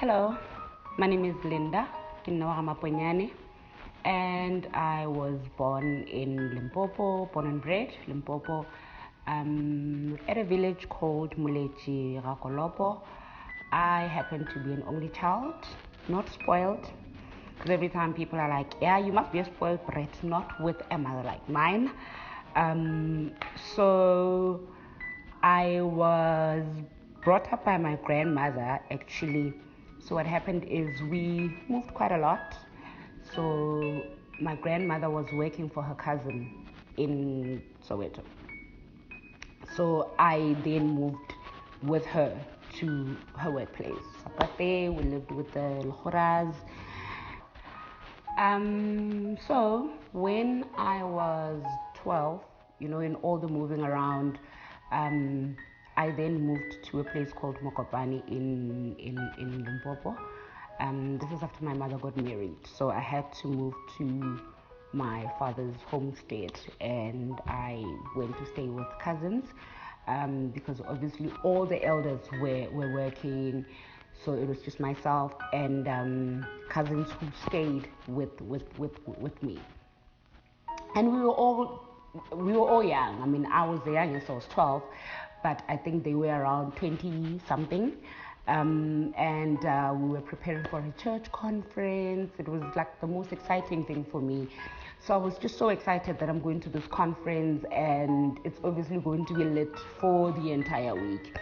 Hello, my name is Linda Maponyane, and I was born in Limpopo, born and bred Limpopo, at a village called Mulechi Rakolopo. I happen to be an only child, not spoiled, because every time people are like, yeah, you must be a spoiled brat, not with a mother like mine. So I was brought up by my grandmother, actually. So what happened is we moved quite a lot. So my grandmother was working for her cousin in Soweto. So I then moved with her to her workplace. We lived with the Lhoras. So when I was 12, in all the moving around, I then moved to a place called Mokopane in Limpopo. This is after my mother got married. So I had to move to my father's homestead, and I went to stay with cousins because obviously all the elders were working. So it was just myself and cousins who stayed with me. And we were all young. I mean, I was the youngest, I was 12, but I think they were around 20 something. And we were preparing for a church conference. It was like the most exciting thing for me. So I was just so excited that I'm going to this conference, and it's obviously going to be lit for the entire week.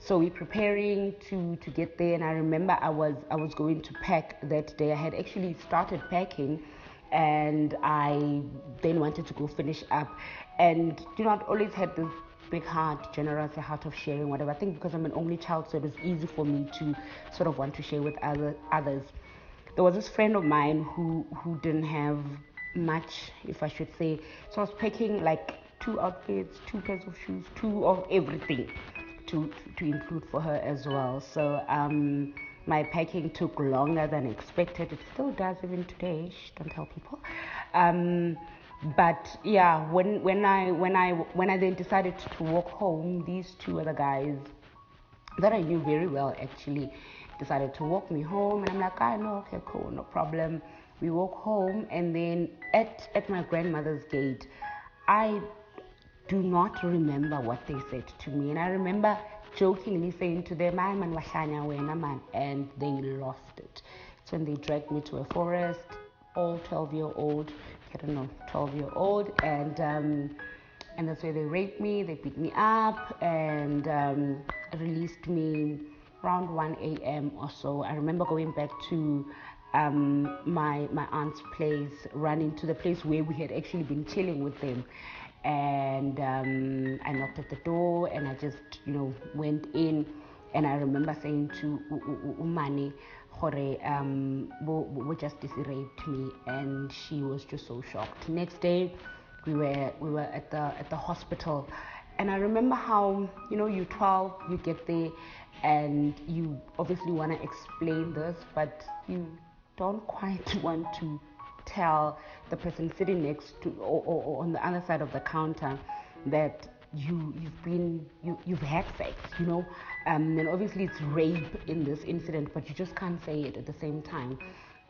So we're preparing to get there, and I remember I was going to pack that day. I had actually started packing, and I then wanted to go finish up. And I'd always had this big heart, generous heart of sharing, whatever. I think because I'm an only child, so it was easy for me to sort of want to share with others. There was this friend of mine who didn't have much, if I should say. So I was packing like 2 outfits, 2 pairs of shoes, 2 of everything to include for her as well. So my packing took longer than expected. It still does even today. Shh, don't tell people. But yeah, when I then decided to walk home, these 2 other guys that I knew very well actually decided to walk me home, and I'm like, I know, okay, cool, no problem. We walk home, and then at my grandmother's gate, I do not remember what they said to me, and I remember jokingly saying to them, "I'm an washanya wena man," and they lost it. So when they dragged me to a forest, all 12-year-old, I don't know, 12-year-old, and that's where they raped me. They beat me up and released me around 1 a.m. or so. I remember going back to my aunt's place, running to the place where we had actually been chilling with them. And I knocked at the door, and I just, went in. And I remember saying to Umani, Hore, Justice raped me, and she was just so shocked. Next day, we were at the hospital, and I remember how, you're 12, you get there, and you obviously want to explain this, but you don't quite want to tell the person sitting next to or on the other side of the counter that you've had sex, and obviously it's rape in this incident, but you just can't say it at the same time.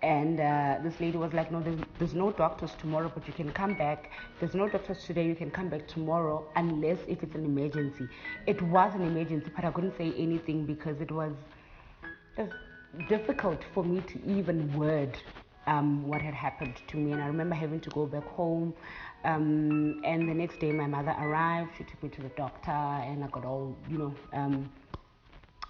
And this lady was like, no, there's no doctors tomorrow, but you can come back. There's no doctors today, you can come back tomorrow, unless if it's an emergency. It was an emergency, but I couldn't say anything because it was just difficult for me to even word what had happened to me. And I remember having to go back home, and the next day my mother arrived. She took me to the doctor, and I got all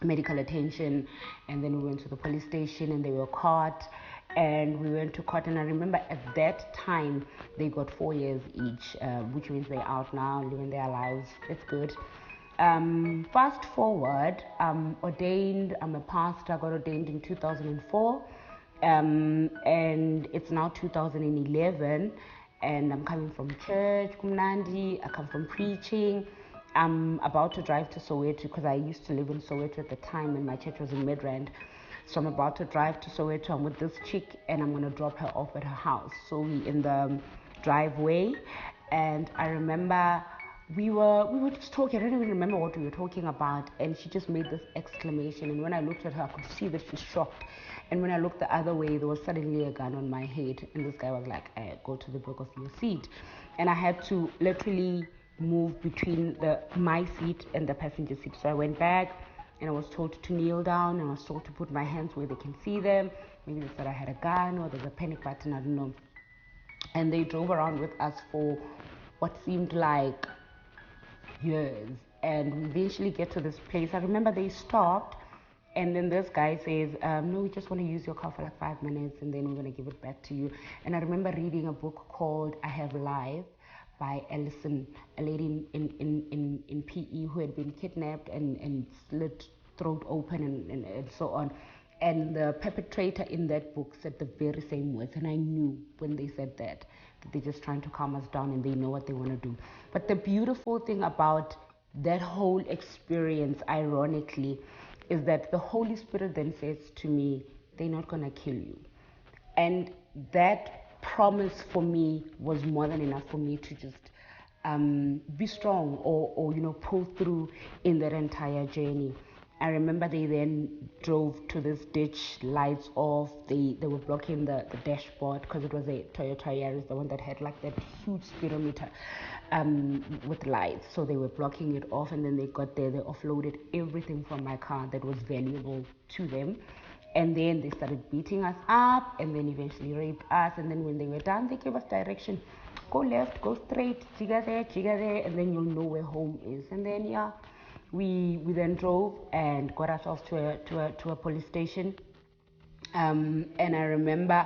medical attention, and then we went to the police station, and they were caught, and we went to court. And I remember at that time they got 4 years each, which means they're out now living their lives. It's good. Fast forward, I'm ordained. I'm a pastor. I got ordained in 2004, and it's now 2011, and I'm coming from church, Kumnandi. I come from preaching. I'm about to drive to Soweto because I used to live in Soweto at the time, and my church was in Midrand. So I'm about to drive to Soweto. I'm with this chick, and I'm going to drop her off at her house. So we in the driveway, and I remember we were just talking. I don't even remember what we were talking about, and she just made this exclamation. And when I looked at her, I could see that she's shocked. And when I looked the other way, there was suddenly a gun on my head, and this guy was like, "Go to the back of your seat," and I had to literally move between my seat and the passenger seat. So I went back, and I was told to kneel down, and I was told to put my hands where they can see them. Maybe they said I had a gun or there's a panic button. I don't know. And they drove around with us for what seemed like years, and we eventually get to this place. I remember they stopped, and then this guy says, "No, we just want to use your car for like 5 minutes, and then we're going to give it back to you." And I remember reading a book called I Have Life by Ellison, a lady in PE who had been kidnapped and slit throat open and so on. And the perpetrator in that book said the very same words, and I knew when they said that they're just trying to calm us down and they know what they want to do. But the beautiful thing about that whole experience, ironically, is that the Holy Spirit then says to me, "They're not going to kill you." And that promise for me was more than enough for me to just be strong or pull through in that entire journey. I remember they then drove to this ditch, lights off. They were blocking the dashboard because it was a Toyota Yaris, the one that had like that huge speedometer with lights. So they were blocking it off, and then they got there. They offloaded everything from my car that was valuable to them. And then they started beating us up, and then eventually raped us. And then when they were done, they gave us direction: go left, go straight, jigger there, and then you'll know where home is. And then we then drove and got ourselves to a police station. And I remember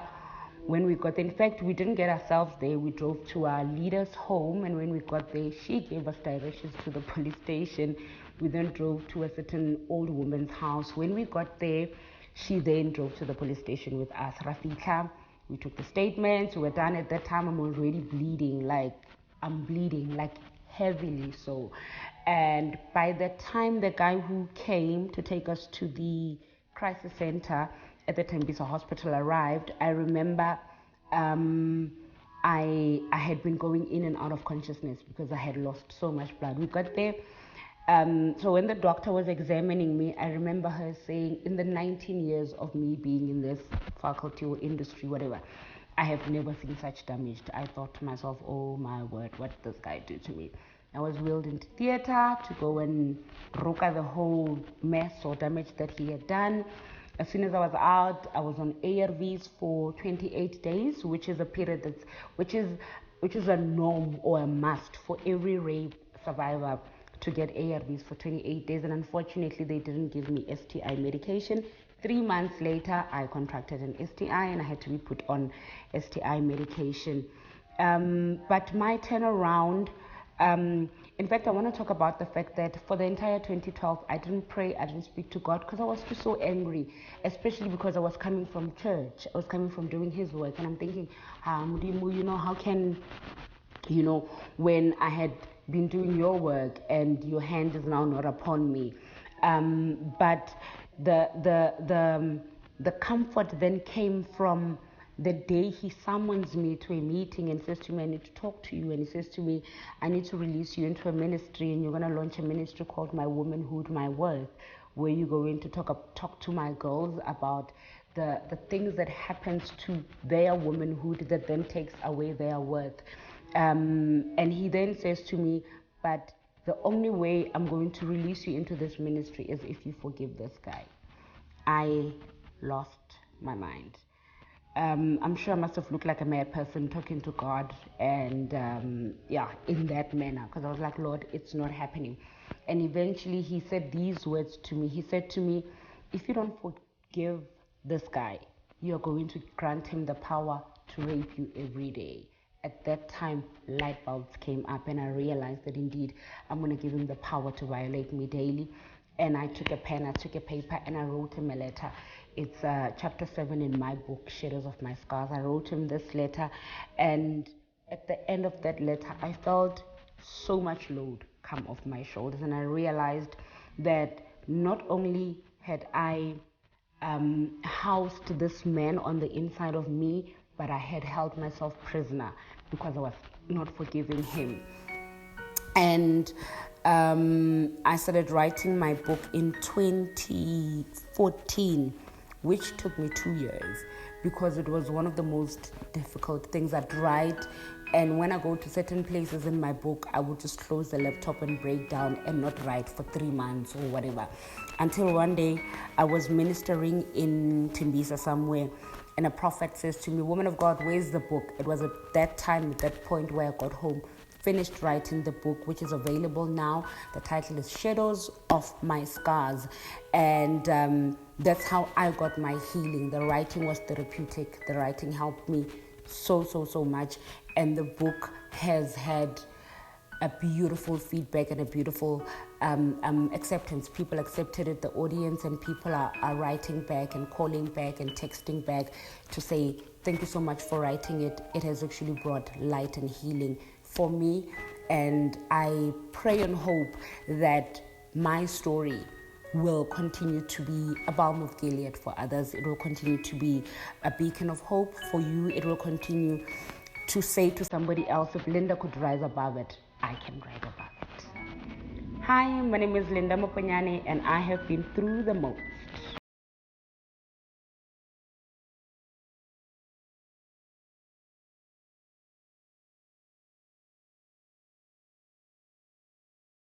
when we got there, in fact, we didn't get ourselves there. We drove to our leader's home, and when we got there, she gave us directions to the police station. We then drove to a certain old woman's house. When we got there, she then drove to the police station with us. Rafika, we took the statements. We were done. At that time, I'm already bleeding, I'm bleeding, heavily so. And by the time the guy who came to take us to the crisis center at the Tembisa hospital arrived, I remember I had been going in and out of consciousness because I had lost so much blood. We got there. So when the doctor was examining me, I remember her saying, in the 19 years of me being in this faculty or industry, whatever, I have never seen such damage. I thought to myself, oh my word, what did this guy do to me? I was wheeled into theater to go and roka the whole mess or damage that he had done. As soon as I was out, I was on ARVs for 28 days, which is a period which is a norm or a must for every rape survivor to get ARVs for 28 days. And unfortunately, they didn't give me STI medication. 3 months later, I contracted an STI and I had to be put on STI medication. But my turnaround, in fact, I want to talk about the fact that for the entire 2012, I didn't pray, I didn't speak to God because I was just so angry, especially because I was coming from church. I was coming from doing His work, and I'm thinking, how can, when I had been doing your work and your hand is now not upon me. But the comfort then came from the day he summons me to a meeting and says to me, I need to talk to you. And he says to me, I need to release you into a ministry, and you're going to launch a ministry called My Womanhood, My Worth, where you go in to talk to my girls about the things that happens to their womanhood that then takes away their worth. And he then says to me, but the only way I'm going to release you into this ministry is if you forgive this guy. I lost my mind. I'm sure I must have looked like a mad person talking to God, and in that manner, because I was like, Lord, it's not happening. And eventually he said these words to me. He said to me, if you don't forgive this guy, you're going to grant him the power to rape you every day. At that time, light bulbs came up, and I realized that indeed I'm going to give him the power to violate me daily. And I took a pen, I took a paper, and I wrote him a letter. It's chapter 7 in my book, Shadows of My Scars. I wrote him this letter, and at the end of that letter, I felt so much load come off my shoulders, and I realized that not only had I housed this man on the inside of me, but I had held myself prisoner because I was not forgiving him. And I started writing my book in 2014, which took me 2 years because it was one of the most difficult things I'd write. And when I go to certain places in my book, I would just close the laptop and break down and not write for 3 months or whatever. Until one day I was ministering in Timbisa somewhere, and a prophet says to me, "Woman of God, where's the book?" It was at that time, at that point where I got home, finished writing the book, which is available now. The title is Shadows of My Scars. And that's how I got my healing. The writing was therapeutic. The writing helped me so much. And the book has had a beautiful feedback and a beautiful acceptance. People accepted it, the audience, and people are writing back and calling back and texting back to say, thank you so much for writing it. It has actually brought light and healing for me. And I pray and hope that my story will continue to be a balm of Gilead for others. It will continue to be a beacon of hope for you. It will continue to say to somebody else, if Linda could rise above it, I can rise above it. Hi, my name is Linda Maponyane, and I have been through the most.